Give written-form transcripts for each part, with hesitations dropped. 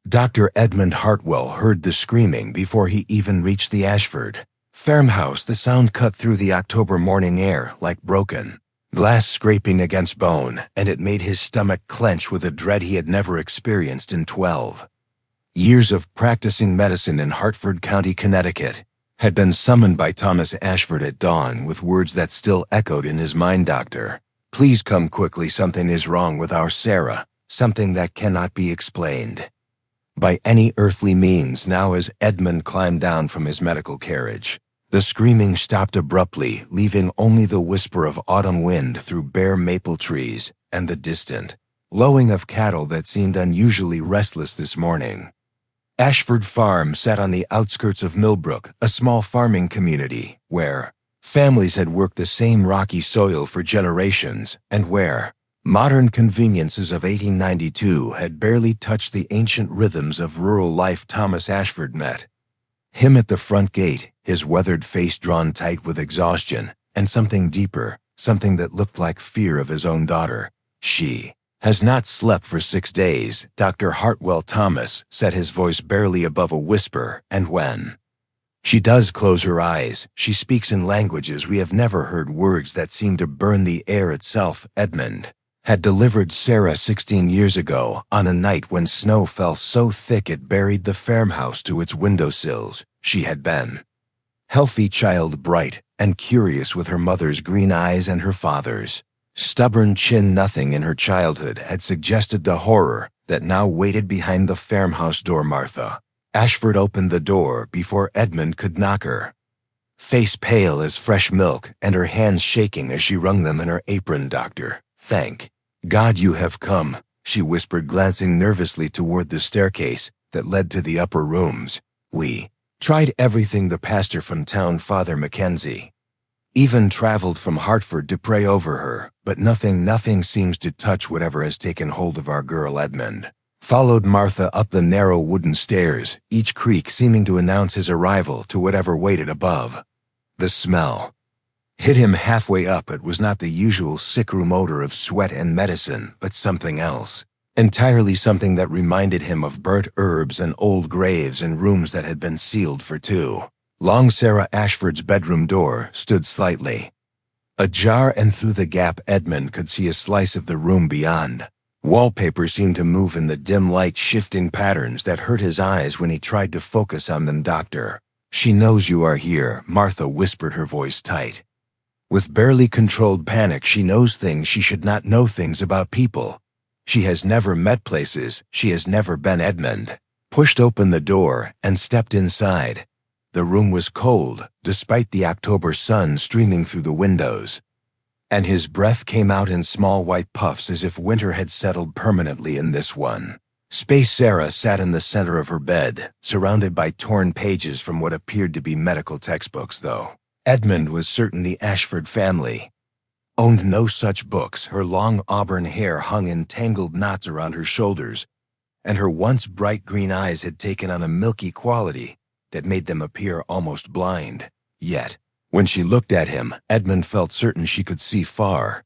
Dr. Edmund Hartwell heard the screaming before he even reached the Ashford farmhouse. The sound cut through the October morning air like broken glass scraping against bone, and it made his stomach clench with a dread he had never experienced in 12 years of practicing medicine in Hartford County, Connecticut, had been summoned by Thomas Ashford at dawn with words that still echoed in his mind. "Doctor, please come quickly. Something is wrong with our Sarah, something that cannot be explained by any earthly means." Now, as Edmund climbed down from his medical carriage, the screaming stopped abruptly, leaving only the whisper of autumn wind through bare maple trees and the distant lowing of cattle that seemed unusually restless this morning. Ashford Farm sat on the outskirts of Millbrook, a small farming community where families had worked the same rocky soil for generations, and where modern conveniences of 1892 had barely touched the ancient rhythms of rural life. Thomas Ashford met him at the front gate, his weathered face drawn tight with exhaustion, and something deeper, something that looked like fear of his own daughter. "She has not slept for 6 days, Dr. Hartwell." Thomas said, his voice barely above a whisper, "and when she does close her eyes, she speaks in languages we have never heard, words that seem to burn the air itself." Edmund had delivered Sarah 16 years ago, on a night when snow fell so thick it buried the farmhouse to its windowsills. She had been healthy child, bright and curious, with her mother's green eyes and her father's stubborn chin. Nothing in her childhood had suggested the horror that now waited behind the farmhouse door. Martha Ashford opened the door before Edmund could knock, her face pale as fresh milk and her hands shaking as she wrung them in her apron. "Doctor, thank God you have come," she whispered, glancing nervously toward the staircase that led to the upper rooms. "We tried everything. The pastor from town, Father Mackenzie, even traveled from Hartford to pray over her, but nothing seems to touch whatever has taken hold of our girl." Edmund followed Martha up the narrow wooden stairs, each creak seeming to announce his arrival to whatever waited above. The smell hit him halfway up. It was not the usual sickroom odor of sweat and medicine, but something else entirely, something that reminded him of burnt herbs and old graves in rooms that had been sealed for too long. Sarah Ashford's bedroom door stood slightly ajar, and through the gap Edmund could see a slice of the room beyond. Wallpaper seemed to move in the dim light, shifting patterns that hurt his eyes when he tried to focus on them. "Doctor, she knows you are here," Martha whispered, her voice tight with barely controlled panic. "She knows things she should not know, things about people she has never met, places she has never been." Edmund pushed open the door and stepped inside. The room was cold, despite the October sun streaming through the windows, and his breath came out in small white puffs as if winter had settled permanently in this one space. Sarah sat in the center of her bed, surrounded by torn pages from what appeared to be medical textbooks, though Edmund was certain the Ashford family owned no such books. Her long auburn hair hung in tangled knots around her shoulders, and her once bright green eyes had taken on a milky quality that made them appear almost blind. Yet, when she looked at him, Edmund felt certain she could see far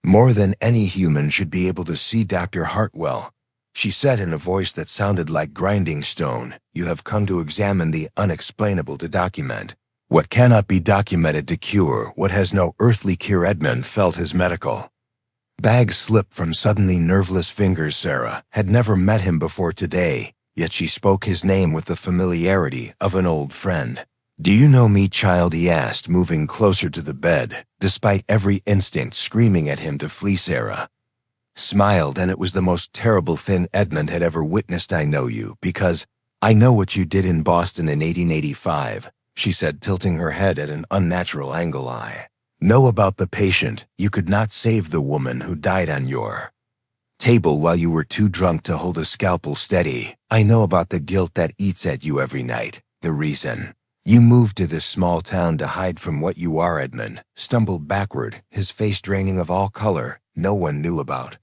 more than any human should be able to see. "Dr. Hartwell," she said in a voice that sounded like grinding stone, "you have come to examine the unexplainable, to document what cannot be documented, to cure what has no earthly cure." Edmund felt his medical bag slip from suddenly nerveless fingers. Sarah had never met him before today, yet she spoke his name with the familiarity of an old friend. "Do you know me, child?" he asked, moving closer to the bed, despite every instinct screaming at him to flee. Sarah smiled, and it was the most terrible thing Edmund had ever witnessed. "I know you because I know what you did in Boston in 1885, she said, tilting her head at an unnatural angle. "I know about the patient. You could not save the woman who died on your table while you were too drunk to hold a scalpel steady. I know about the guilt that eats at you every night, the reason you moved to this small town to hide from what you are." Edmund stumbled backward, his face draining of all color. "No one knew about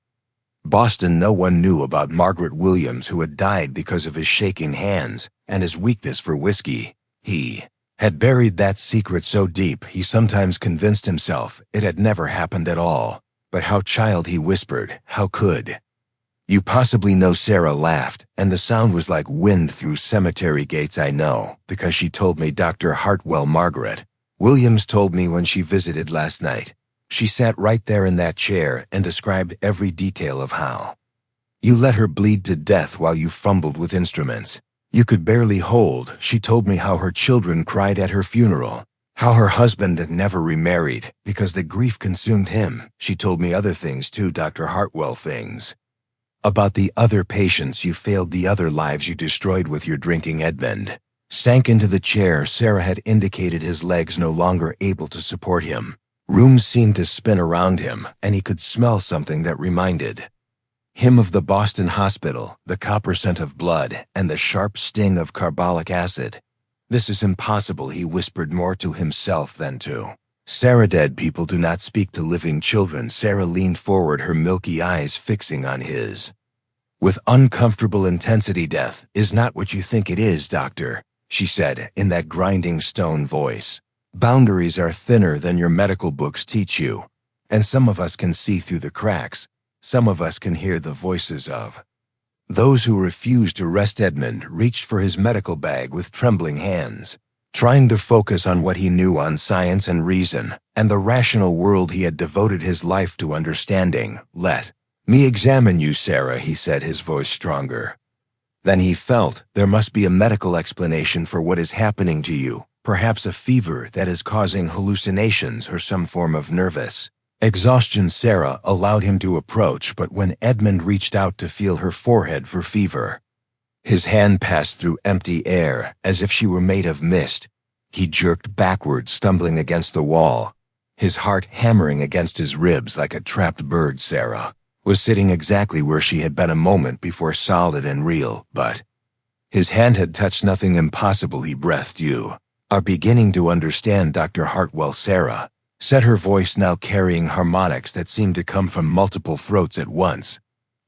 Boston. No one knew about Margaret Williams, who had died because of his shaking hands and his weakness for whiskey. He had buried that secret so deep he sometimes convinced himself it had never happened at all. But how, child," he whispered, "how could You possibly know. Sarah laughed, and the sound was like wind through cemetery gates. I know, because she told me. Dr. Hartwell. Margaret Williams told me when she visited last night. She sat right there in that chair and described every detail of how you let her bleed to death while you fumbled with instruments you could barely hold. She told me how her children cried at her funeral, how her husband had never remarried because the grief consumed him. She told me other things too, Dr. Hartwell, things about the other patients you failed, the other lives you destroyed with your drinking. Edmund sank into the chair. Sarah had indicated his legs no longer able to support him. Rooms seemed to spin around him, and he could smell something that reminded him of the Boston hospital, the copper scent of blood, and the sharp sting of carbolic acid. This is impossible, he whispered, more to himself than to Sarah. Dead people do not speak to living children. Sarah leaned forward, her milky eyes fixing on his with uncomfortable intensity. Death is not what you think it is, doctor, she said in that grinding stone voice. Boundaries are thinner than your medical books teach you, and some of us can see through the cracks. Some of us can hear the voices of those who refuse to rest. Edmund reached for his medical bag with trembling hands, trying to focus on what he knew, on science and reason, and the rational world he had devoted his life to understanding. Let me examine you, Sarah, he said, his voice stronger. Then he felt there must be a medical explanation for what is happening to you, perhaps a fever that is causing hallucinations or some form of nervous exhaustion. Sarah allowed him to approach, but when Edmund reached out to feel her forehead for fever, his hand passed through empty air as if she were made of mist. He jerked backward, stumbling against the wall, his heart hammering against his ribs like a trapped bird. Sarah was sitting exactly where she had been a moment before, solid and real, but his hand had touched nothing. Impossible, he breathed. You are beginning to understand, Dr. Hartwell. Sarah said, her voice now carrying harmonics that seemed to come from multiple throats at once.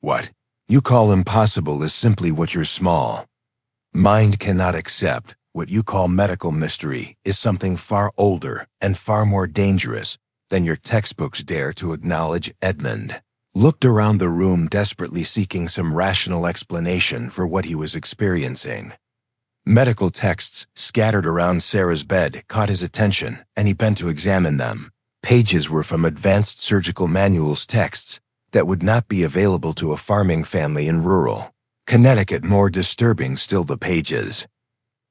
What you call impossible is simply what your small mind cannot accept. What you call medical mystery is something far older and far more dangerous than your textbooks dare to acknowledge. Edmund looked around the room, desperately seeking some rational explanation for what he was experiencing. Medical texts scattered around Sarah's bed caught his attention, and he bent to examine them. Pages were from advanced surgical manuals, texts that would not be available to a farming family in rural Connecticut. More disturbing still, the pages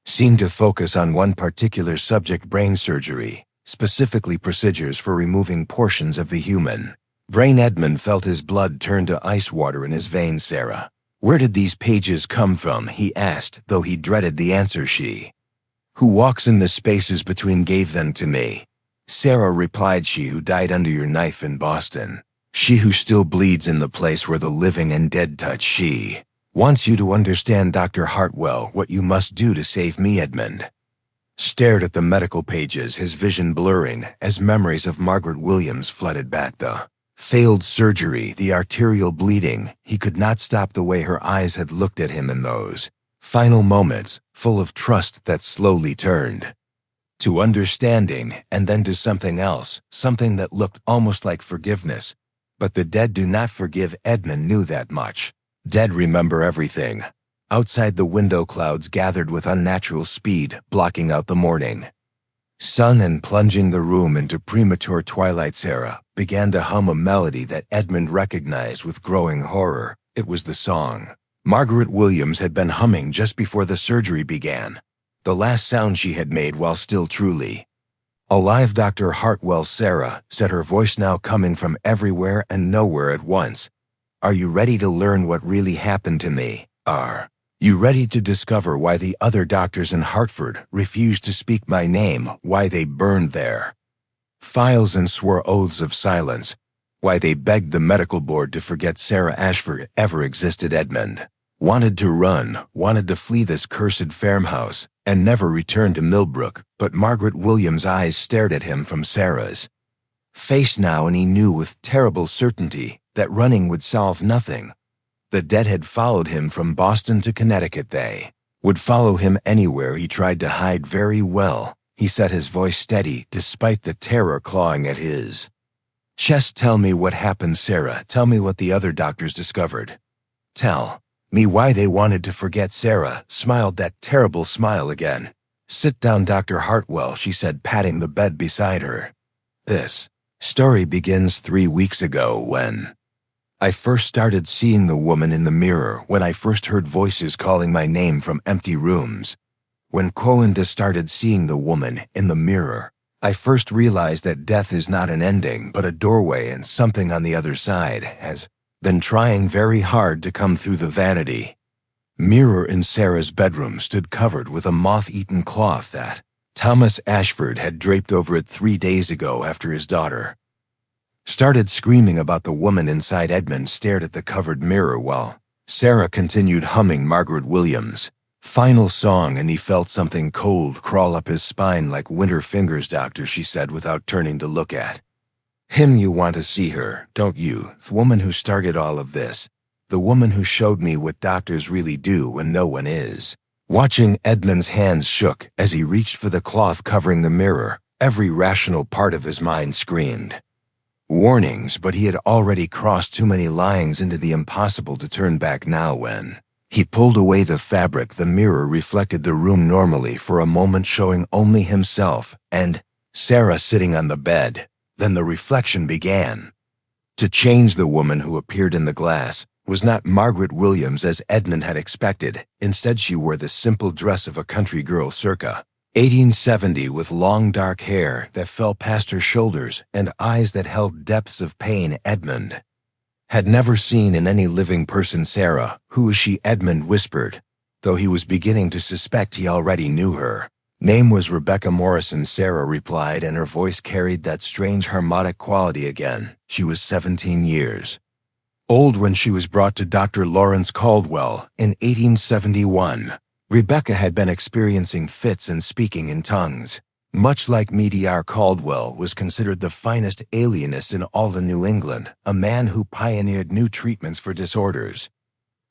seemed to focus on one particular subject: brain surgery, specifically procedures for removing portions of the human brain. Edmund felt his blood turn to ice water in his veins. Sarah, where did these pages come from? He asked, though he dreaded the answer. She who walks in the spaces between gave them to me. Sarah replied, she who died under your knife in Boston. She who still bleeds in the place where the living and dead touch. She wants you to understand, Dr. Hartwell, what you must do to save me. Edmund stared at the medical pages, his vision blurring as memories of Margaret Williams flooded back. The failed surgery, the arterial bleeding. He could not stop the way her eyes had looked at him in those final moments, full of trust that slowly turned to understanding, and then to something else, something that looked almost like forgiveness. But the dead do not forgive. Edmund knew that much. Dead remember everything. Outside the window, clouds gathered with unnatural speed, blocking out the morning sun and plunging the room into premature twilight. Sarah began to hum a melody that Edmund recognized with growing horror. It was the song Margaret Williams had been humming just before the surgery began, the last sound she had made while still truly alive. Dr. Hartwell, Sarah said, her voice now coming from everywhere and nowhere at once. Are you ready to learn what really happened to me? Are you ready to discover why the other doctors in Hartford refused to speak my name, why they burned their files and swore oaths of silence, why they begged the medical board to forget Sarah Ashford ever existed? Edmund wanted to run, wanted to flee this cursed farmhouse and never return to Millbrook, but Margaret Williams' eyes stared at him from Sarah's face now, and he knew with terrible certainty that running would solve nothing. The dead had followed him from Boston to Connecticut. They would follow him anywhere he tried to hide. Very well, he set his voice steady despite the terror clawing at his chest. Tell me what happened, Sarah. Tell me what the other doctors discovered. Tell me why they wanted to forget. Sarah smiled that terrible smile again. Sit down, Dr. Hartwell, she said, patting the bed beside her. This story begins 3 weeks ago when I first started seeing the woman in the mirror, when I first heard voices calling my name from empty rooms. When Coenda started seeing the woman in the mirror, I first realized that death is not an ending but a doorway, and something on the other side has been trying very hard to come through the vanity mirror in Sarah's bedroom stood covered with a moth-eaten cloth that Thomas Ashford had draped over it 3 days ago after his daughter started screaming about the woman inside. Edmund stared at the covered mirror while Sarah continued humming Margaret Williams' final song, and he felt something cold crawl up his spine like winter fingers. Doctor, she said without turning to look at him. You want to see her, don't you? The woman who started all of this. The woman who showed me what doctors really do when no one is watching. Edmund's hands shook as he reached for the cloth covering the mirror. Every rational part of his mind screamed warnings, but he had already crossed too many lines into the impossible to turn back now. When he pulled away the fabric, the mirror reflected the room normally for a moment, showing only himself and Sarah sitting on the bed. Then the reflection began to change. The woman who appeared in the glass was not Margaret Williams as Edmund had expected. Instead, she wore the simple dress of a country girl circa 1870, with long dark hair that fell past her shoulders and eyes that held depths of pain Edmund had never seen in any living person. Sarah, who is she? Edmund whispered, though he was beginning to suspect he already knew her. Name was Rebecca Morrison, Sarah replied, and her voice carried that strange harmonic quality again. She was 17 years old when she was brought to Dr. Lawrence Caldwell in 1871. Rebecca had been experiencing fits and speaking in tongues. Much like Mediar, Caldwell was considered the finest alienist in all the New England, a man who pioneered new treatments for disorders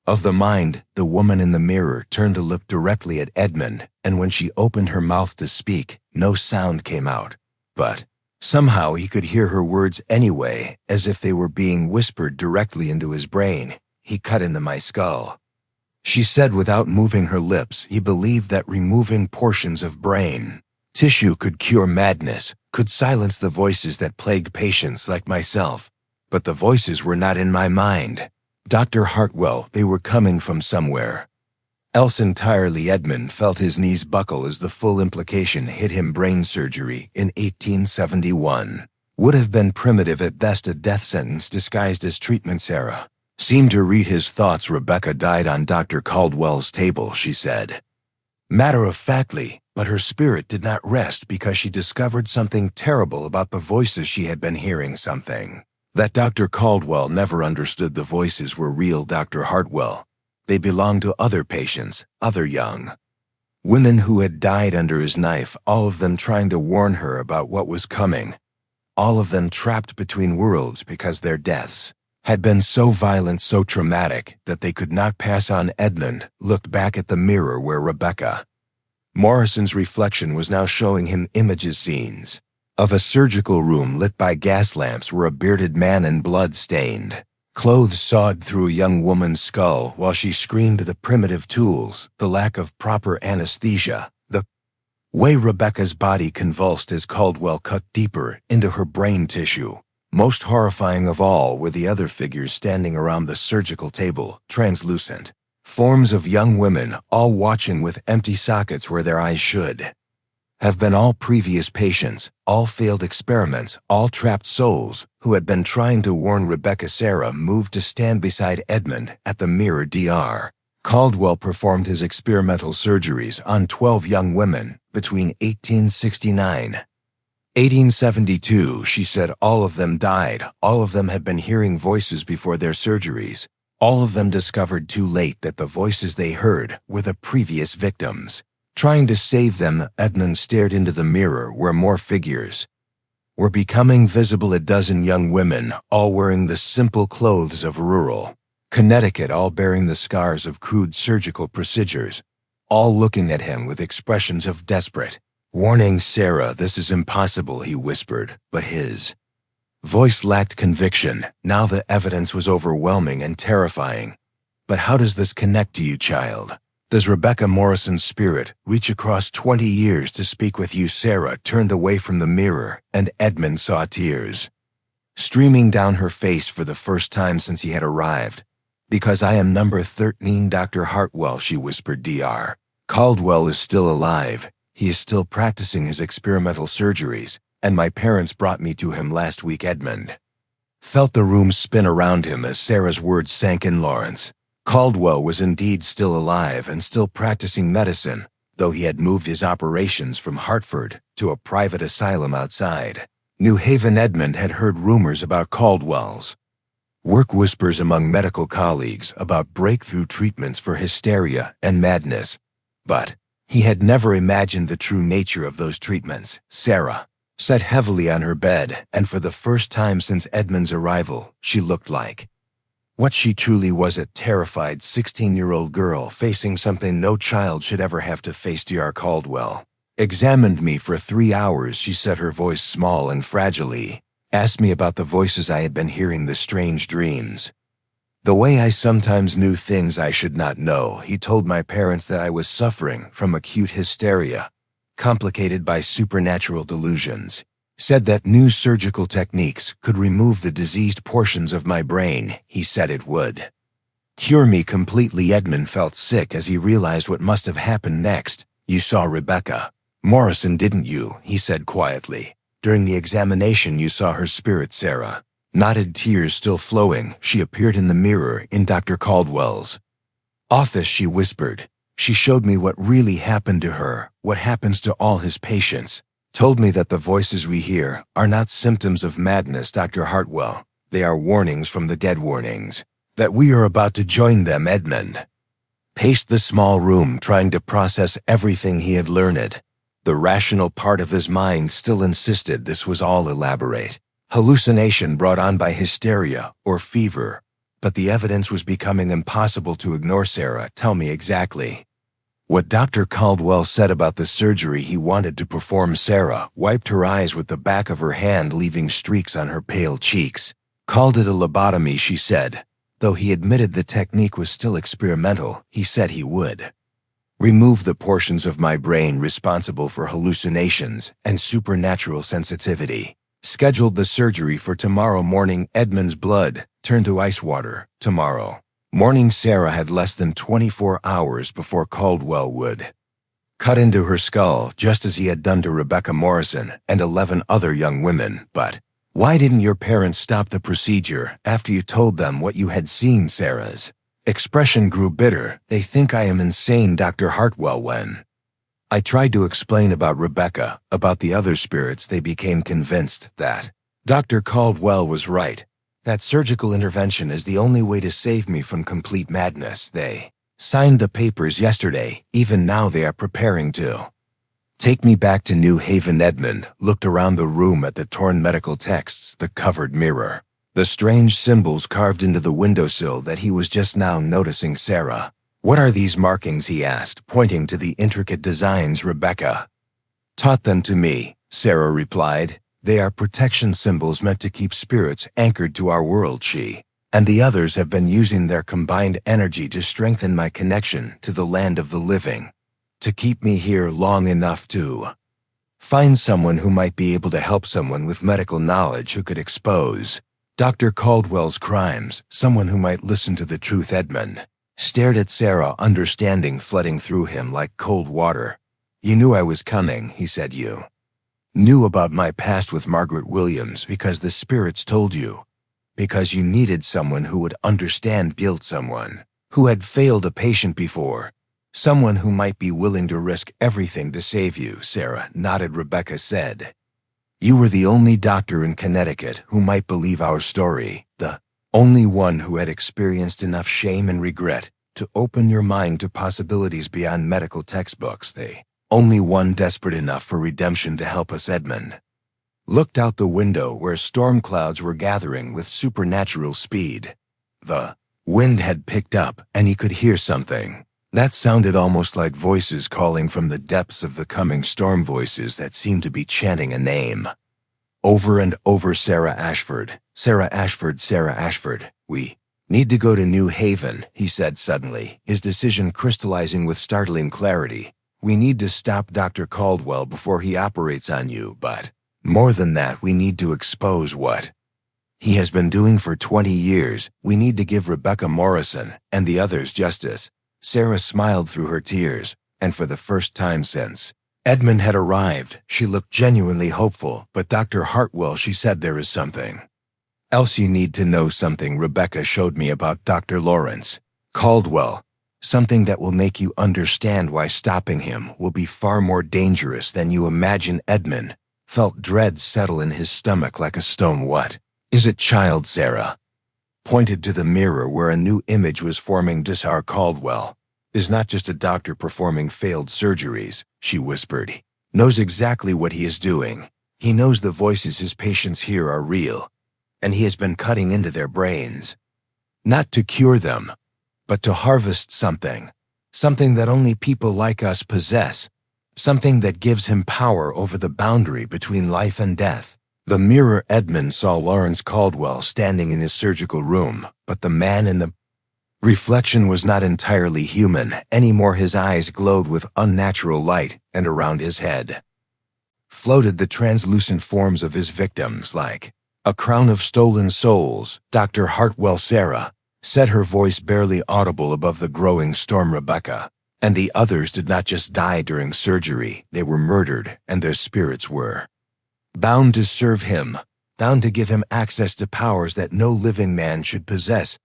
of the mind. The woman in the mirror turned to look directly at Edmund, and when she opened her mouth to speak, no sound came out. But somehow he could hear her words anyway, as if they were being whispered directly into his brain. He cut into my skull, she said without moving her lips. He believed that removing portions of brain tissue could cure madness, could silence the voices that plagued patients like myself. But the voices were not in my mind, Dr. Hartwell. They were coming from somewhere else entirely. Edmund felt his knees buckle as the full implication hit him. Brain surgery in 1871 would have been primitive at best, a death sentence disguised as treatment. Sarah seemed to read his thoughts. Rebecca died on Dr. Caldwell's table, she said matter-of-factly, but her spirit did not rest because she discovered something terrible about the voices she had been hearing, something that Dr. Caldwell never understood. The voices were real, Dr. Hartwell. They belonged to other patients, other young women who had died under his knife, all of them trying to warn her about what was coming, all of them trapped between worlds because their deaths had been so violent, so traumatic, that they could not pass on. Edmund looked back at the mirror where Rebecca Morrison's reflection was now showing him images, scenes of a surgical room lit by gas lamps where a bearded man and blood-stained clothes sawed through a young woman's skull while she screamed. The primitive tools, the lack of proper anesthesia, the way Rebecca's body convulsed as Caldwell cut deeper into her brain tissue. Most horrifying of all were the other figures standing around the surgical table, translucent forms of young women, all watching with empty sockets where their eyes should have been. All previous patients, all failed experiments, all trapped souls who had been trying to warn Rebecca. Sarah moved to stand beside Edmund at the mirror. Dr. Caldwell performed his experimental surgeries on 12 young women between 1869 1872, she said. All of them died. All of them had been hearing voices before their surgeries. All of them discovered too late that the voices they heard were the previous victims. Trying to save them, Edmund stared into the mirror where more figures were becoming visible. A dozen young women, all wearing the simple clothes of rural Connecticut, all bearing the scars of crude surgical procedures, all looking at him with expressions of desperate warning. Sarah, this is impossible, he whispered, but his voice lacked conviction. Now the evidence was overwhelming and terrifying. But how does this connect to you, child? Does Rebecca Morrison's spirit reach across 20 years to speak with you? Sarah turned away from the mirror, and Edmund saw tears streaming down her face for the first time since he had arrived. Because I am number 13, Dr. Hartwell, she whispered. Dr. Caldwell is still alive. He is still practicing his experimental surgeries, and my parents brought me to him last week. Edmund felt the room spin around him as Sarah's words sank in. Lawrence Caldwell was indeed still alive and still practicing medicine, though he had moved his operations from Hartford to a private asylum outside New Haven. Edmund had heard rumors about Caldwell's work, whispers among medical colleagues about breakthrough treatments for hysteria and madness, but he had never imagined the true nature of those treatments. Sarah sat heavily on her bed, and for the first time since Edmund's arrival, she looked like what she truly was, a terrified 16-year-old girl facing something no child should ever have to face. Dr. Caldwell examined me for 3 hours, she said, her voice small and fragile. Asked me about the voices I had been hearing, the strange dreams. The way I sometimes knew things I should not know. He told my parents that I was suffering from acute hysteria, complicated by supernatural delusions. Said that new surgical techniques could remove the diseased portions of my brain. He said it would cure me completely. Edmund felt sick as he realized what must have happened next. You saw Rebecca Morrison, didn't you? He said quietly. During the examination, you saw her spirit. Sarah nodded, tears still flowing. She appeared in the mirror in Dr. Caldwell's office, she whispered. She showed me what really happened to her, what happens to all his patients. Told me that the voices we hear are not symptoms of madness, Dr. Hartwell. They are warnings from the dead, warnings that we are about to join them. Edmund paced the small room, trying to process everything he had learned. The rational part of his mind still insisted this was all elaborate hallucination brought on by hysteria or fever, but the evidence was becoming impossible to ignore. Sarah, tell me exactly what Dr. Caldwell said about the surgery he wanted to perform. Sarah wiped her eyes with the back of her hand, leaving streaks on her pale cheeks. Called it a lobotomy, she said. Though he admitted the technique was still experimental, he said he would remove the portions of my brain responsible for hallucinations and supernatural sensitivity. Scheduled the surgery for tomorrow morning. Edmund's blood turned to ice water. Tomorrow morning. Sarah had less than 24 hours before Caldwell would cut into her skull, just as he had done to Rebecca Morrison and 11 other young women. But why didn't your parents stop the procedure after you told them what you had seen? Sarah's expression grew bitter. They think I am insane, Dr. Hartwell. When I tried to explain about Rebecca, about the other spirits, they became convinced that Dr. Caldwell was right. That surgical intervention is the only way to save me from complete madness. They signed the papers yesterday. Even now they are preparing to take me back to New Haven. Edmund looked around the room at the torn medical texts, the covered mirror, the strange symbols carved into the windowsill that he was just now noticing. Sarah, what are these markings? He asked, pointing to the intricate designs. Rebecca taught them to me, Sarah replied. They are protection symbols meant to keep spirits anchored to our world. She and the others have been using their combined energy to strengthen my connection to the land of the living, to keep me here long enough to find someone who might be able to help, someone with medical knowledge who could expose Dr. Caldwell's crimes, someone who might listen to the truth. Edmund stared at Sarah, understanding flooding through him like cold water. You knew I was coming, he said. You knew about my past with Margaret Williams because the spirits told you. Because you needed someone who would understand guilt, someone who had failed a patient before, someone who might be willing to risk everything to save you. Sarah nodded. Rebecca said, you were the only doctor in Connecticut who might believe our story, the only one who had experienced enough shame and regret to open your mind to possibilities beyond medical textbooks. The only one desperate enough for redemption to help us. Edmund looked out the window where storm clouds were gathering with supernatural speed. The wind had picked up, and he could hear something that sounded almost like voices calling from the depths of the coming storm, voices that seemed to be chanting a name over and over. Sarah Ashford, Sarah Ashford, Sarah Ashford. We Need to go to New Haven, he said suddenly, his decision crystallizing with startling clarity. We need to stop Dr. Caldwell before he operates on you, but more than that, we need to expose what he has been doing for 20 years. We need to give Rebecca Morrison and the others justice. Sarah smiled through her tears, and for the first time since Edmund had arrived, she looked genuinely hopeful. But Dr. Hartwell, she said, there is something else you need to know. Something Rebecca showed me about Dr. Lawrence Caldwell. Something that will make you understand why stopping him will be far more dangerous than you imagine. Edmund felt dread settle in his stomach like a stone. What is it, child? Sarah pointed to the mirror where a new image was forming. Dr. Caldwell is not just a doctor performing failed surgeries, she whispered. He knows exactly what he is doing. He knows the voices his patients hear are real, and he has been cutting into their brains. Not to cure them, but to harvest something that only people like us possess, something that gives him power over the boundary between life and death. The mirror. Edmund saw Lawrence Caldwell standing in his surgical room, but the man in the reflection was not entirely human anymore. His eyes glowed with unnatural light, and around his head floated the translucent forms of his victims like a crown of stolen souls. Dr. Hartwell, Sarah said, her voice barely audible above the growing storm. Rebecca and the others did not just die during surgery, they were murdered, and their spirits were bound to serve him, bound to give him access to powers that no living man should possess.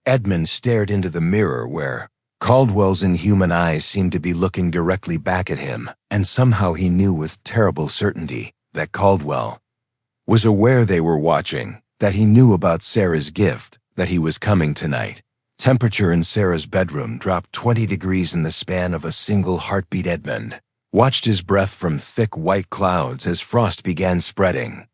Edmund stared into the mirror where Caldwell's inhuman eyes seemed to be looking directly back at him, and somehow he knew with terrible certainty that Caldwell was aware they were watching, that he knew about Sarah's gift, that he was coming tonight. Temperature in Sarah's bedroom dropped 20 degrees in the span of a single heartbeat. Edmund watched his breath from thick white clouds as frost began spreading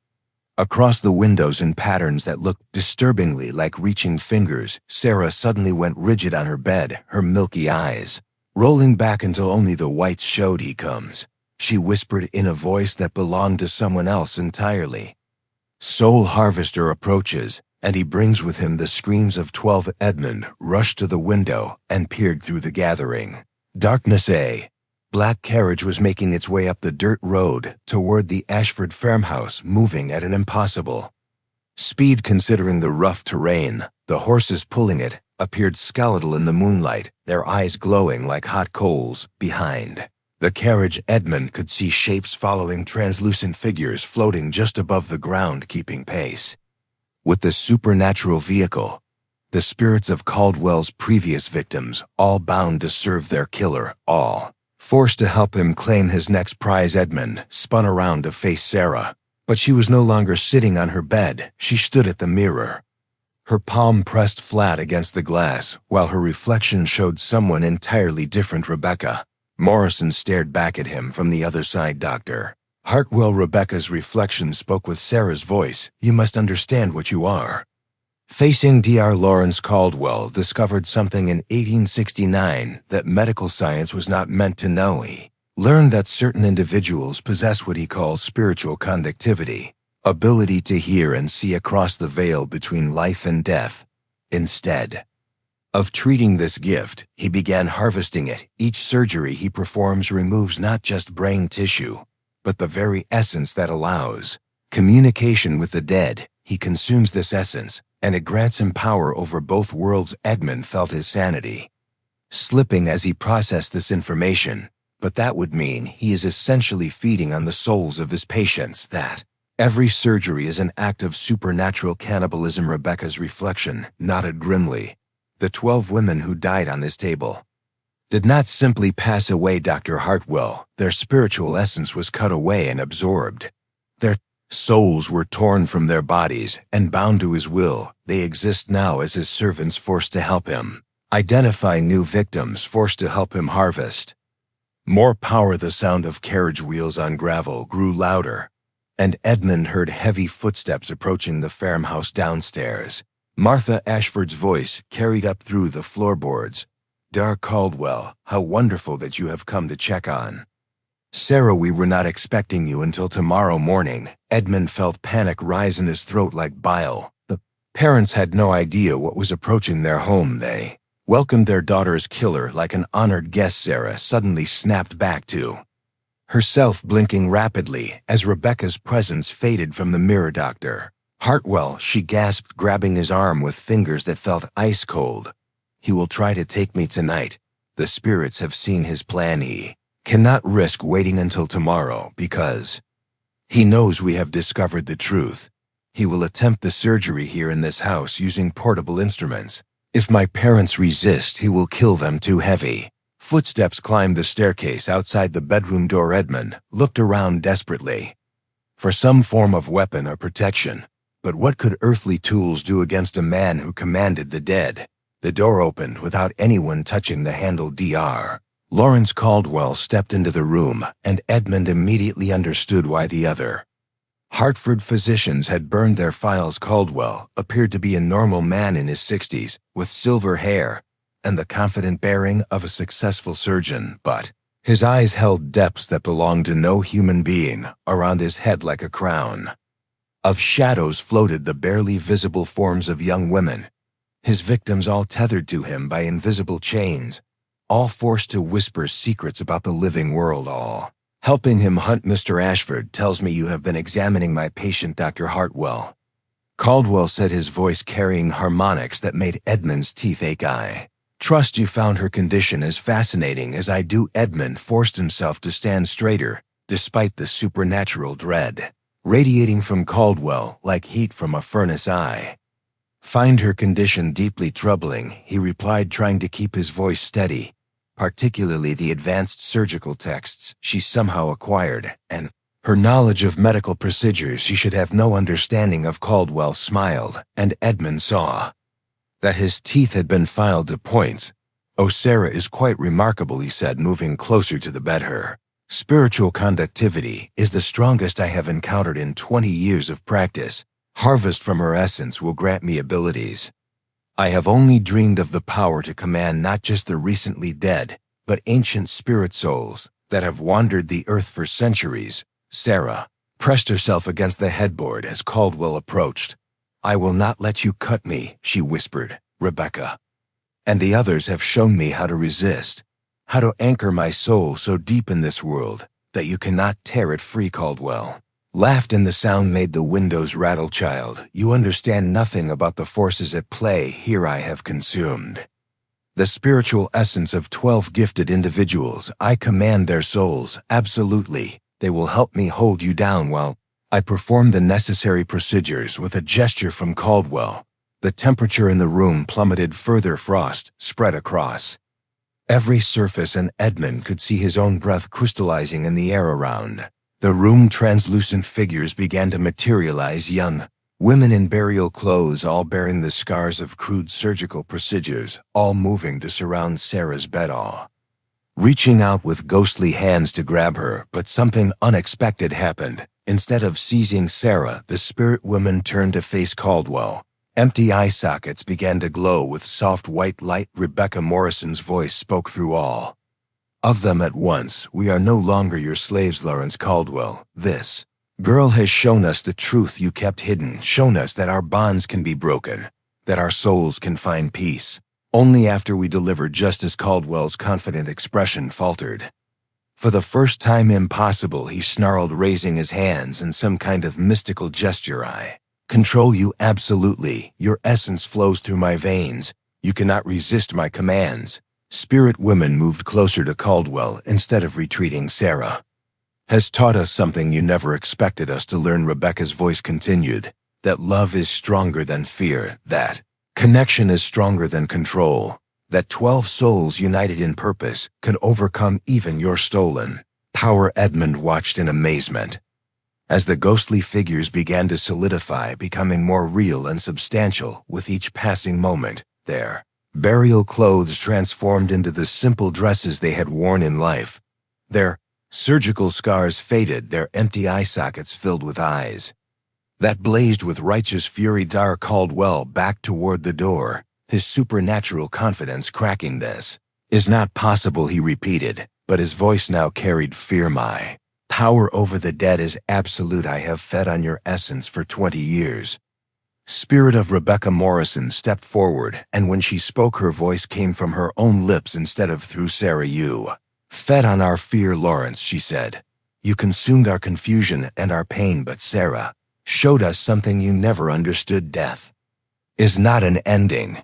across the windows in patterns that looked disturbingly like reaching fingers. Sarah suddenly went rigid on her bed, her milky eyes rolling back until only the whites showed. He comes, she whispered in a voice that belonged to someone else entirely. Soul Harvester approaches, and he brings with him the screams of 12. Edmund rushed to the window and peered through the gathering darkness. A black carriage was making its way up the dirt road toward the Ashford farmhouse, moving at an impossible speed considering the rough terrain. The horses pulling it appeared skeletal in the moonlight, their eyes glowing like hot coals. Behind the carriage, Edmund could see shapes following translucent figures floating just above the ground, keeping pace with the supernatural vehicle. The spirits of Caldwell's previous victims, all bound to serve their killer, all forced to help him claim his next prize. Edmund spun around to face Sarah, but she was no longer sitting on her bed. She stood at the mirror, her palm pressed flat against the glass, while her reflection showed someone entirely different. Rebecca Morrison stared back at him from the other side. Dr. Hartwell. Rebecca's reflection spoke with Sarah's voice. You must understand what you are facing. Dr. Lawrence Caldwell discovered something in 1869 that medical science was not meant to know. He learned that certain individuals possess what he calls spiritual conductivity, ability to hear and see across the veil between life and death. Instead of treating this gift, he began harvesting it. Each surgery he performs removes not just brain tissue, but the very essence that allows communication with the dead. He consumes this essence, and it grants him power over both worlds. Edmund felt his sanity slipping as he processed this information, but that would mean he is essentially feeding on the souls of his patients, that every surgery is an act of supernatural cannibalism. Rebecca's reflection nodded grimly. The 12 women who died on this table did not simply pass away, Dr. Hartwell. Their spiritual essence was cut away and absorbed. Their souls were torn from their bodies and bound to his will. They exist now as his servants, forced to help him identify new victims, forced to help him harvest more power. The sound of carriage wheels on gravel grew louder, and Edmund heard heavy footsteps approaching the farmhouse downstairs. Martha Ashford's voice carried up through the floorboards. Dr. Caldwell, how wonderful that you have come to check on Sarah. We were not expecting you until tomorrow morning. Edmund felt panic rise in his throat like bile. The Parents had no idea what was approaching their home. They welcomed their daughter's killer like an honored guest. Sarah suddenly snapped back to herself, blinking rapidly as Rebecca's presence faded from the mirror. Dr. Hartwell, she gasped, grabbing his arm with fingers that felt ice cold. He will try to take me tonight. The spirits have seen his plan. He cannot risk waiting until tomorrow because he knows we have discovered the truth. He will attempt the surgery here in this house using portable instruments. If my parents resist, he will kill them. Too heavy. Footsteps climbed the staircase outside the bedroom door. Edmund looked around desperately for some form of weapon or protection. But what could earthly tools do against a man who commanded the dead? The door opened without anyone touching the handle. Dr. Lawrence Caldwell stepped into the room, and Edmund immediately understood why the other Hartford physicians had burned their files. Caldwell appeared to be a normal man in his 60s, with silver hair and the confident bearing of a successful surgeon, but his eyes held depths that belonged to no human being. Around his head, like a crown of shadows, floated the barely visible forms of young women, his victims all tethered to him by invisible chains, all forced to whisper secrets about the living world, all helping him hunt. Mr. Ashford tells me you have been examining my patient, Dr. Hartwell, Caldwell said, his voice carrying harmonics that made Edmund's teeth ache. I trust you found her condition as fascinating as I do. Edmund forced himself to stand straighter, despite the supernatural dread radiating from Caldwell like heat from a furnace. I find her condition deeply troubling, he replied, trying to keep his voice steady, particularly the advanced surgical texts she somehow acquired, and her knowledge of medical procedures she should have no understanding of. Caldwell smiled, and Edmund saw that his teeth had been filed to points. Oh, Sarah is quite remarkable, he said, moving closer to the bed. Her spiritual conductivity is the strongest I have encountered in 20 years of practice. Harvest from her essence will grant me abilities I have only dreamed of, the power to command not just the recently dead, but ancient spirit souls that have wandered the earth for centuries. Sarah pressed herself against the headboard as Caldwell approached. I will not let you cut me, she whispered. Rebecca and the others have shown me how to resist, how to anchor my soul so deep in this world that you cannot tear it free. Caldwell laughed, and the sound made the windows rattle. Child, you understand nothing about the forces at play here. I have consumed the spiritual essence of 12 gifted individuals. I command their souls, absolutely. They will help me hold you down while I perform the necessary procedures. With a gesture from Caldwell, the temperature in the room plummeted further. Frost spread across every surface, and Edmund could see his own breath crystallizing in the air around the room. Translucent figures began to materialize, young women in burial clothes, all bearing the scars of crude surgical procedures, all moving to surround Sarah's bed, all reaching out with ghostly hands to grab her. But something unexpected happened. Instead of seizing Sarah, the spirit women turned to face Caldwell. Empty eye sockets began to glow with soft white light. Rebecca Morrison's voice spoke through all of them at once. We are no longer your slaves, Lawrence Caldwell. This girl has shown us the truth you kept hidden, shown us that our bonds can be broken, that our souls can find peace only after we deliver justice. Caldwell's confident expression faltered. For the first time, impossible, he snarled, raising his hands in some kind of mystical gesture. I control you absolutely. Your essence flows through my veins. You cannot resist my commands. Spirit women moved closer to Caldwell instead of retreating. Sarah has taught us something you never expected us to learn, Rebecca's voice continued, that love is stronger than fear, that connection is stronger than control, that 12 souls united in purpose can overcome even your stolen power. Edmund watched in amazement as the ghostly figures began to solidify, becoming more real and substantial with each passing moment. Their burial clothes transformed into the simple dresses they had worn in life. Their surgical scars faded, their empty eye sockets filled with eyes that blazed with righteous fury. Dar Caldwell backed toward the door, his supernatural confidence cracking. This is not possible, he repeated, but his voice now carried fear. My power over the dead is absolute. I have fed on your essence for 20 years. Spirit of Rebecca Morrison stepped forward, and when she spoke, her voice came from her own lips instead of through Sarah. You fed on our fear, Lawrence, she said. You consumed our confusion and our pain, but Sarah showed us something you never understood. Death is not an ending.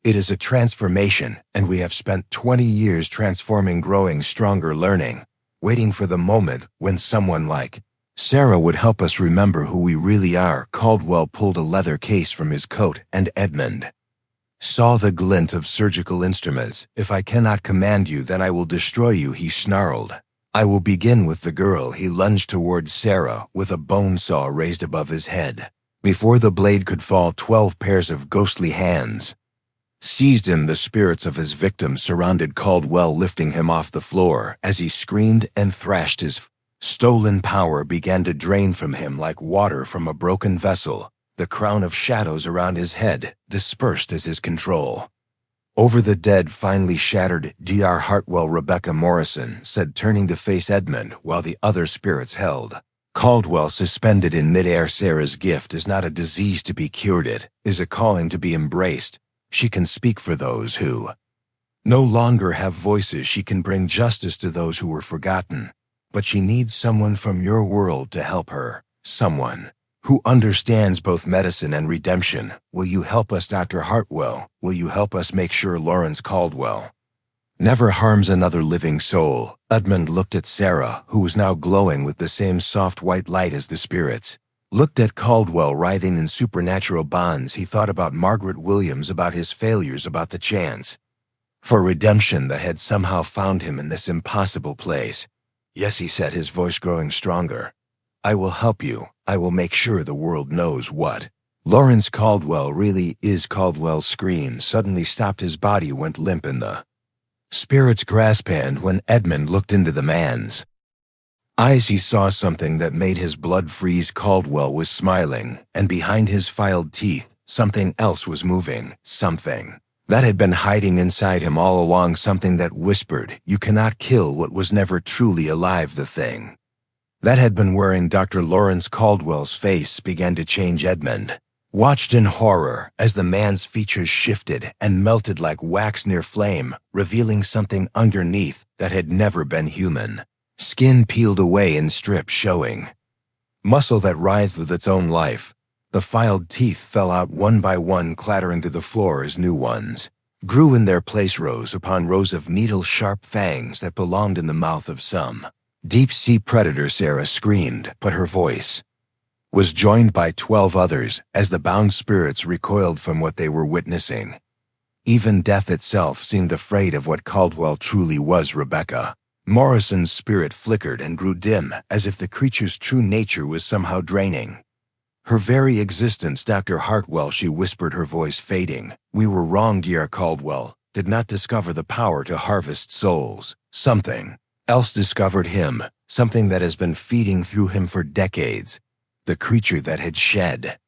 It is a transformation, and we have spent 20 years transforming, growing stronger, learning, waiting for the moment when someone like Sarah would help us remember who we really are. Caldwell pulled a leather case from his coat, and Edmund saw the glint of surgical instruments. If I cannot command you, then I will destroy you, he snarled. I will begin with the girl. He lunged towards Sarah with a bone saw raised above his head. Before the blade could fall, 12 pairs of ghostly hands seized him. The spirits of his victims surrounded Caldwell, lifting him off the floor. As he screamed and thrashed, his stolen power began to drain from him like water from a broken vessel. The crown of shadows around his head dispersed as his control over the dead finally shattered. Dr. Hartwell, Rebecca Morrison said, turning to face Edmund while the other spirits held Caldwell suspended in midair. Sarah's gift is not a disease to be cured, it is a calling to be embraced. She can speak for those who no longer have voices. She can bring justice to those who were forgotten. But she needs someone from your world to help her, someone who understands both medicine and redemption. Will you help us, Dr. Hartwell? Will you help us make sure Lawrence Caldwell never harms another living soul? Edmund looked at Sarah, who was now glowing with the same soft white light as the spirits. Looked at Caldwell, writhing in supernatural bonds. He thought about Margaret Williams, about his failures, about the chance for redemption that had somehow found him in this impossible place. Yes, he said, his voice growing stronger. I will help you. I will make sure the world knows what Lawrence Caldwell really is. Caldwell's scream suddenly stopped. His body went limp in the spirit's grasp, and when Edmund looked into the man's eyes, he saw something that made his blood freeze. Caldwell was smiling, and behind his filed teeth, something else was moving. Something that had been hiding inside him all along. Something that whispered, you cannot kill what was never truly alive. The thing that had been wearing Dr. Lawrence Caldwell's face began to change. Edmund watched in horror as the man's features shifted and melted like wax near flame, revealing something underneath that had never been human. Skin peeled away in strips, showing muscle that writhed with its own life. The filed teeth fell out one by one, clattering to the floor as new ones grew in their place, rows upon rows of needle-sharp fangs that belonged in the mouth of some deep-sea predator. Sarah screamed, but her voice was joined by 12 others as the bound spirits recoiled from what they were witnessing. Even death itself seemed afraid of what Caldwell truly was. Rebecca Morrison's spirit flickered and grew dim, as if the creature's true nature was somehow draining her very existence. Dr. Hartwell, she whispered, her voice fading. We were wrong. Dr. Caldwell did not discover the power to harvest souls. Something else discovered him, something that has been feeding through him for decades. The creature that had shed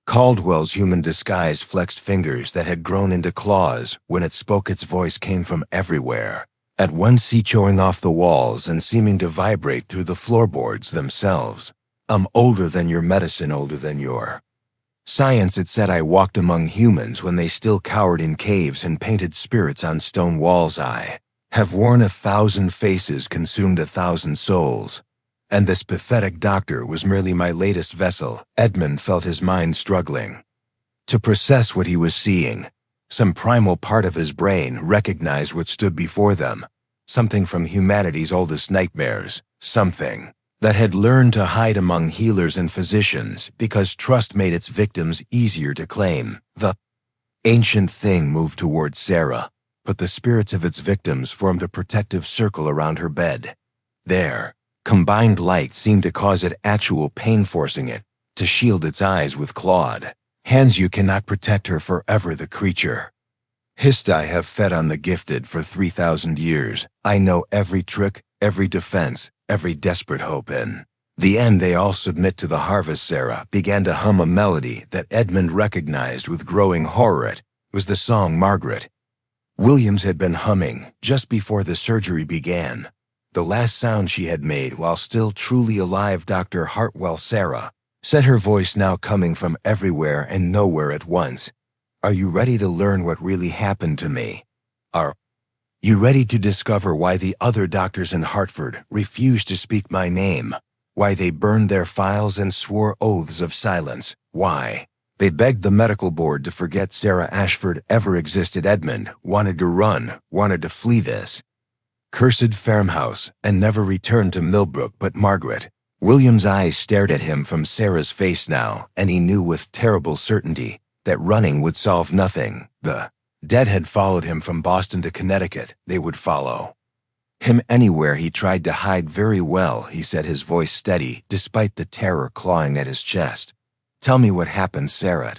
Caldwell's human disguise flexed fingers that had grown into claws. When it spoke, its voice came from everywhere, at once echoing off the walls and seeming to vibrate through the floorboards themselves. I'm older than your medicine, older than your science, it said. I walked among humans when they still cowered in caves and painted spirits on stone walls. I have worn 1,000 faces, consumed 1,000 souls. And this pathetic doctor was merely my latest vessel. Edmund felt his mind struggling to process what he was seeing. Some primal part of his brain recognized what stood before them, something from humanity's oldest nightmares, something that had learned to hide among healers and physicians because trust made its victims easier to claim. The ancient thing moved towards Sarah, but the spirits of its victims formed a protective circle around her bed. Their combined light seemed to cause it actual pain, forcing it to shield its eyes with clawed hands. You cannot protect her forever, the creature hissed. I have fed on the gifted for 3,000 years. I know every trick, every defense, every desperate hope. In the end, they all submit to the harvest. Sarah began to hum a melody that Edmund recognized with growing horror. It was the song Margaret Williams had been humming just before the surgery began, the last sound she had made while still truly alive. Dr. Hartwell, Sarah said her voice now coming from everywhere and nowhere at once. Are you ready to learn what really happened to me? Are you ready to discover why the other doctors in Hartford refused to speak my name? Why they burned their files and swore oaths of silence? Why they begged the medical board to forget Sarah Ashford ever existed? Edmund wanted to run, wanted to flee this cursed farmhouse and never return to Millbrook. But Margaret, William's eyes stared at him from Sarah's face now, and he knew with terrible certainty that running would solve nothing. The dead had followed him from Boston to Connecticut. They would follow him anywhere he tried to hide. Very well, he said, his voice steady despite the terror clawing at his chest. Tell me what happened, Sarah.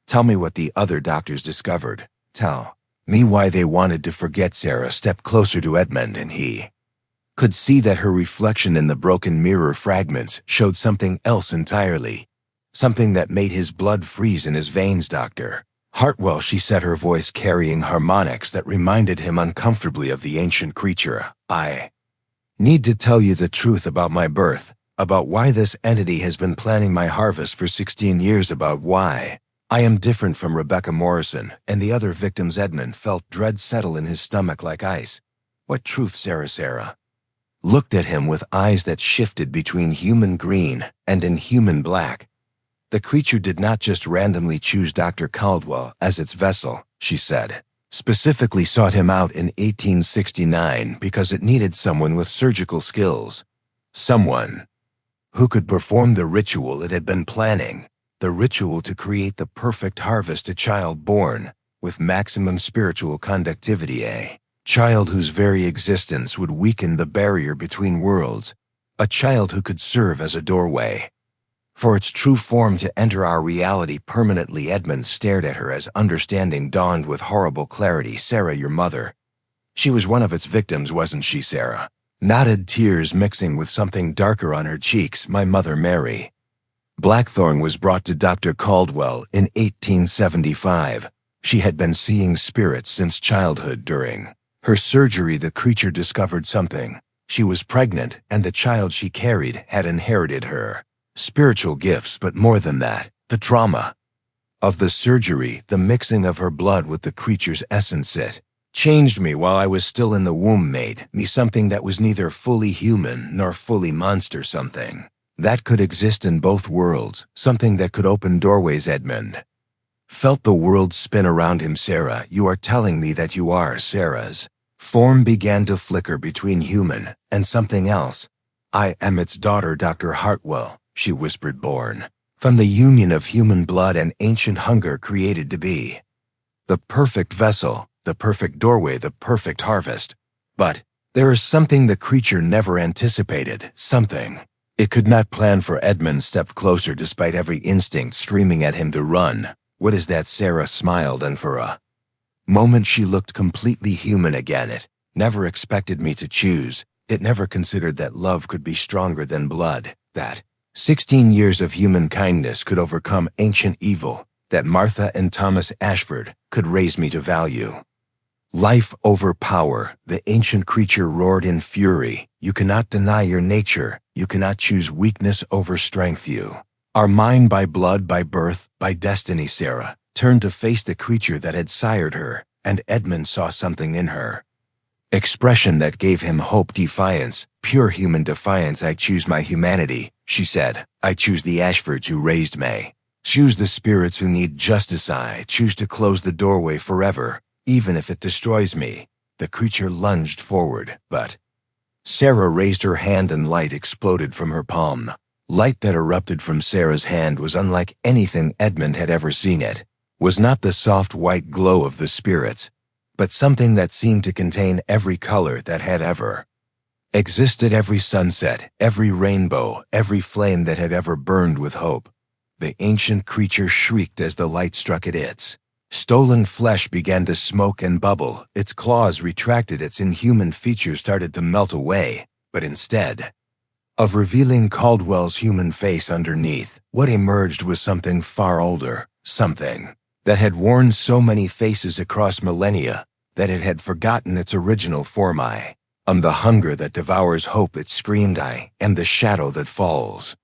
Tell me what the other doctors discovered. Tell me why they wanted to forget. Sarah stepped closer to Edmund, and he could see that her reflection in the broken mirror fragments showed something else entirely. Something that made his blood freeze in his veins. Dr. Hartwell, she said, her voice carrying harmonics that reminded him uncomfortably of the ancient creature. I need to tell you the truth about my birth, about why this entity has been planning my harvest for 16 years, about why I am different from Rebecca Morrison and the other victims. Edmund felt dread settle in his stomach like ice. What truth? Sarah looked at him with eyes that shifted between human green and inhuman black. The creature did not just randomly choose Dr. Caldwell as its vessel, she said. Specifically sought him out in 1869 because it needed someone with surgical skills. Someone who could perform the ritual it had been planning. The ritual to create the perfect harvest, a child born with maximum spiritual conductivity, a child whose very existence would weaken the barrier between worlds, a child who could serve as a doorway for its true form to enter our reality permanently. Edmund stared at her as understanding dawned with horrible clarity. Sarah, your mother. She was one of its victims, wasn't she? Sarah nodded, tears mixing with something darker on her cheeks. My mother, Mary Blackthorne, was brought to Dr. Caldwell in 1875. She had been seeing spirits since childhood. During her surgery, the creature discovered something. She was pregnant, and the child she carried had inherited her spiritual gifts, but more than that, the trauma of the surgery, the mixing of her blood with the creature's essence, it changed me while I was still in the womb, made me something that was neither fully human nor fully monster, something that could exist in both worlds, something that could open doorways. Edmund felt the world spin around him. Sarah, you are telling me that you are. Sarah's form began to flicker between human and something else. I am its daughter, Dr. Hartwell, she whispered, born from the union of human blood and ancient hunger, created to be the perfect vessel, the perfect doorway, the perfect harvest. But there is something the creature never anticipated, something it could not plan for. Edmund stepped closer despite every instinct screaming at him to run. What is that? Sarah smiled, and for a moment she looked completely human again. It never expected me to choose. It never considered that love could be stronger than blood, that 16 years of human kindness could overcome ancient evil, that Martha and Thomas Ashford could raise me to value life over power. The ancient creature roared in fury. You cannot deny your nature. You cannot choose weakness over strength. You are mine by blood, by birth, by destiny. Sarah turned to face the creature that had sired her, and Edmund saw something in her expression that gave him hope, defiance, pure human defiance. I choose my humanity, she said. I choose the Ashfords who raised me. Choose the spirits who need justice. I choose to close the doorway forever, even if it destroys me. The creature lunged forward, but Sarah raised her hand and light exploded from her palm. Light that erupted from Sarah's hand was unlike anything Edmund had ever seen. It was not the soft white glow of the spirits, but something that seemed to contain every color that had ever existed, every sunset, every rainbow, every flame that had ever burned with hope. The ancient creature shrieked as the light struck at its stolen flesh began to smoke and bubble. Its claws retracted, its inhuman features started to melt away, but instead of revealing Caldwell's human face underneath, what emerged was something far older, something that had worn so many faces across millennia that it had forgotten its original form. I am the hunger that devours hope, it screamed. I am the shadow that falls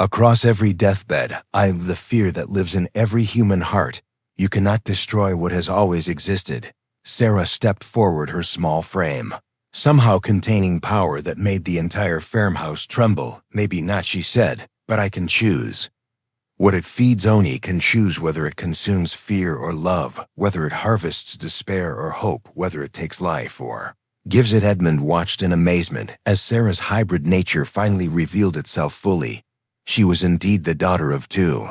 Across every deathbed, I have the fear that lives in every human heart. You cannot destroy what has always existed. Sarah stepped forward, her small frame somehow containing power that made the entire farmhouse tremble. Maybe not, she said, but I can choose. What it feeds Oni can choose whether it consumes fear or love, whether it harvests despair or hope, whether it takes life or gives it. Edmund watched in amazement as Sarah's hybrid nature finally revealed itself fully. She was indeed the daughter of two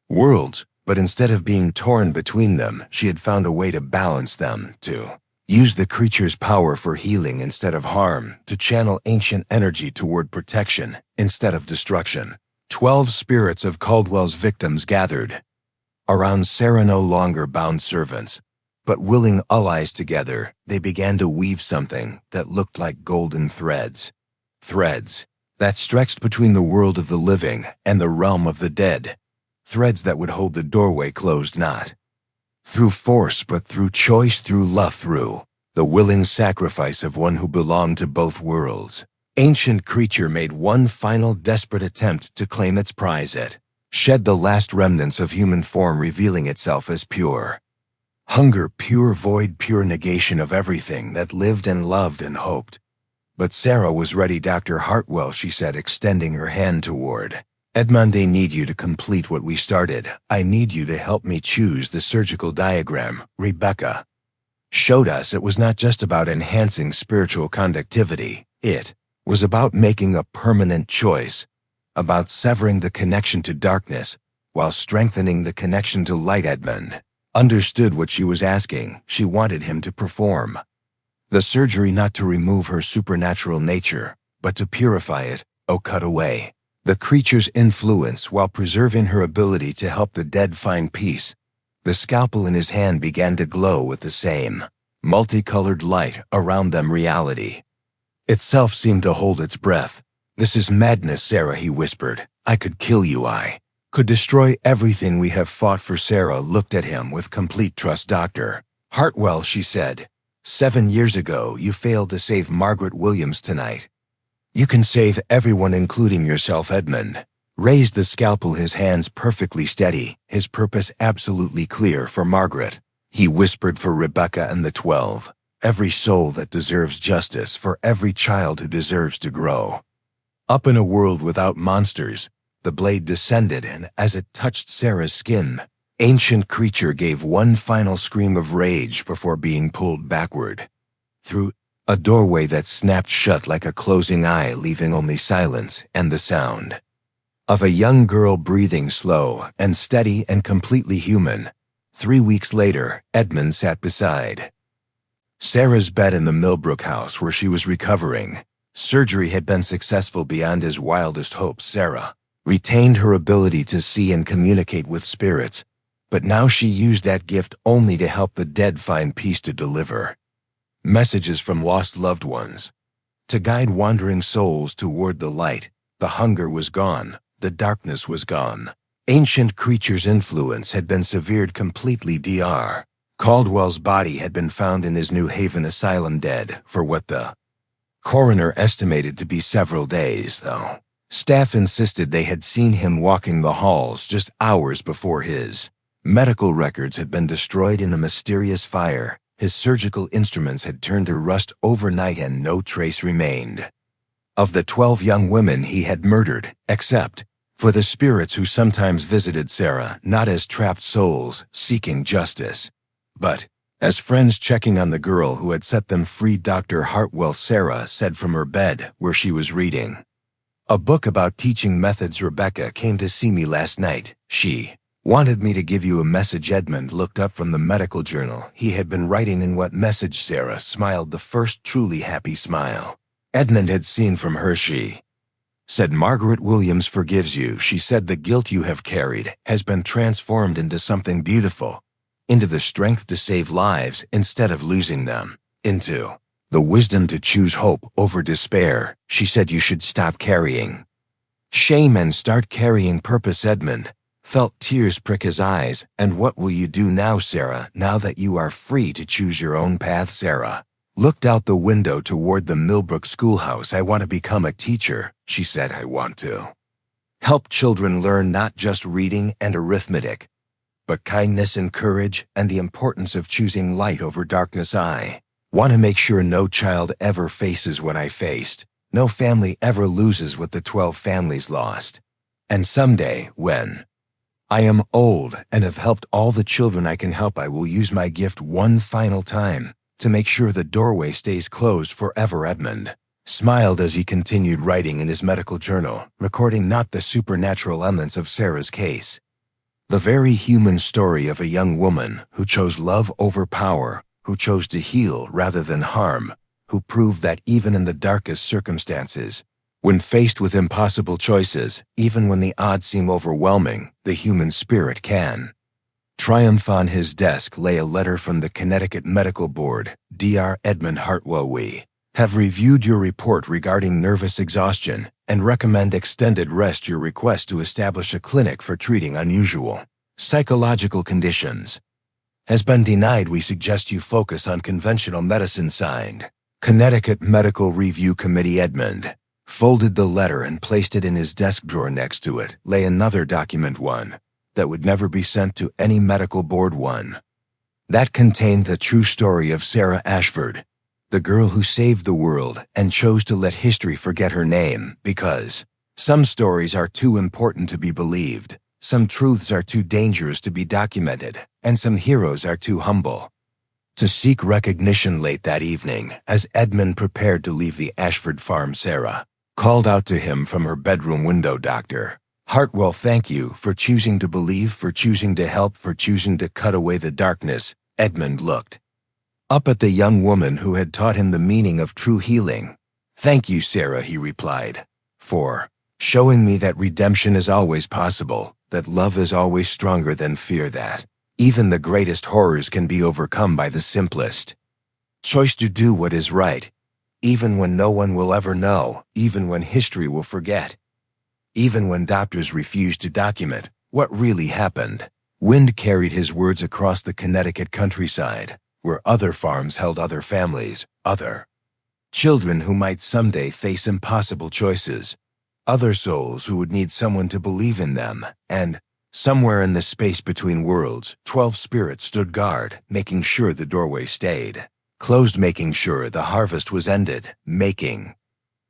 worlds, but instead of being torn between them, she had found a way to balance them, to use the creature's power for healing instead of harm, to channel ancient energy toward protection instead of destruction. 12 spirits of Caldwell's victims gathered around Sarah, no longer bound servants, but willing allies. Together, they began to weave something that looked like golden threads. Threads that stretched between the world of the living and the realm of the dead. Threads that would hold the doorway closed, not through force but through choice, through love, through the willing sacrifice of one who belonged to both worlds. Ancient creature made one final desperate attempt to claim its prize. It shed the last remnants of human form, revealing itself as pure hunger, pure void, pure negation of everything that lived and loved and hoped. But Sarah was ready. Dr. Hartwell, she said, extending her hand toward Edmund, I need you to complete what we started. I need you to help me choose the surgical diagram. Rebecca showed us it was not just about enhancing spiritual conductivity. It was about making a permanent choice, about severing the connection to darkness while strengthening the connection to light. Edmund understood what she was asking. She wanted him to perform the surgery not to remove her supernatural nature, but to purify it, cut away the creature's influence while preserving her ability to help the dead find peace. The scalpel in his hand began to glow with the same multicolored light around them. Reality itself seemed to hold its breath. This is madness, Sarah, he whispered. I could kill you. I could destroy everything we have fought for. Sarah looked at him with complete trust. Dr. Hartwell, she said, 7 years ago you failed to save Margaret Williams. Tonight you can save everyone, including yourself. Edmund raised the scalpel, his hands perfectly steady, his purpose absolutely clear. For Margaret, he whispered, for Rebecca and the 12, every soul that deserves justice, for every child who deserves to grow up in a world without monsters. The blade descended, and as it touched Sarah's skin, ancient creature gave one final scream of rage before being pulled backward through a doorway that snapped shut like a closing eye, leaving only silence and the sound of a young girl breathing slow and steady and completely human. 3 weeks later, Edmund sat beside Sarah's bed in the Millbrook house where she was recovering. Surgery had been successful beyond his wildest hopes. Sarah retained her ability to see and communicate with spirits, but now she used that gift only to help the dead find peace, to deliver messages from lost loved ones, to guide wandering souls toward the light. The hunger was gone. The darkness was gone. Ancient creature's influence had been severed completely. Dr. Caldwell's body had been found in his New Haven asylum, dead for what the coroner estimated to be several days, though staff insisted they had seen him walking the halls just hours before. His medical records had been destroyed in a mysterious fire. His surgical instruments had turned to rust overnight, and no trace remained of the 12 young women he had murdered, except for the spirits who sometimes visited Sarah, not as trapped souls seeking justice, but as friends checking on the girl who had set them free. Dr. Hartwell, Sarah said from her bed where she was reading a book about teaching methods. Rebecca came to see me last night. She wanted me to give you a message. Edmund looked up from the medical journal he had been writing. In what message? Sarah smiled, the first truly happy smile Edmund had seen from her. She said, Margaret Williams forgives you. She said the guilt you have carried has been transformed into something beautiful, into the strength to save lives instead of losing them, into the wisdom to choose hope over despair. She said you should stop carrying shame and start carrying purpose. Edmund felt tears prick his eyes. And what will you do now, Sarah, now that you are free to choose your own path? Sarah looked out the window toward the Millbrook schoolhouse. I want to become a teacher, she said. I want to Help children learn not just reading and arithmetic, but kindness and courage and the importance of choosing light over darkness. I want to make sure no child ever faces what I faced. No family ever loses what the 12 families lost. And someday, when I am old and have helped all the children I can help, I will use my gift one final time to make sure the doorway stays closed forever. Edmund smiled as he continued writing in his medical journal, recording not the supernatural elements of Sarah's case, the very human story of a young woman who chose love over power, who chose to heal rather than harm, who proved that even in the darkest circumstances, when faced with impossible choices, even when the odds seem overwhelming, the human spirit can triumph. On his desk lay a letter from the Connecticut Medical Board. Dr. Edmund Hartwell, we have reviewed your report regarding nervous exhaustion and recommend extended rest. Your request to establish a clinic for treating unusual psychological conditions has been denied. We suggest you focus on conventional medicine. Signed, Connecticut Medical Review Committee. Edmund folded the letter and placed it in his desk drawer. Next to it lay another document, one that would never be sent to any medical board, one that contained the true story of Sarah Ashford, the girl who saved the world and chose to let history forget her name, because some stories are too important to be believed, some truths are too dangerous to be documented, and some heroes are too humble to seek recognition. Late that evening, as Edmund prepared to leave the Ashford farm, Sarah called out to him from her bedroom window, "Dr. Hartwell, thank you for choosing to believe, for choosing to help, for choosing to cut away the darkness." Edmund looked up at the young woman who had taught him the meaning of true healing. "Thank you, Sarah," he replied, "for showing me that redemption is always possible, that love is always stronger than fear, that even the greatest horrors can be overcome by the simplest choice to do what is right, even when no one will ever know, even when history will forget, even when doctors refuse to document what really happened." Wind carried his words across the Connecticut countryside, where other farms held other families, other children who might someday face impossible choices, other souls who would need someone to believe in them, and somewhere in the space between worlds, 12 spirits stood guard, making sure the doorway stayed closed, making sure the harvest was ended, making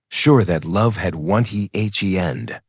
sure that love had one end.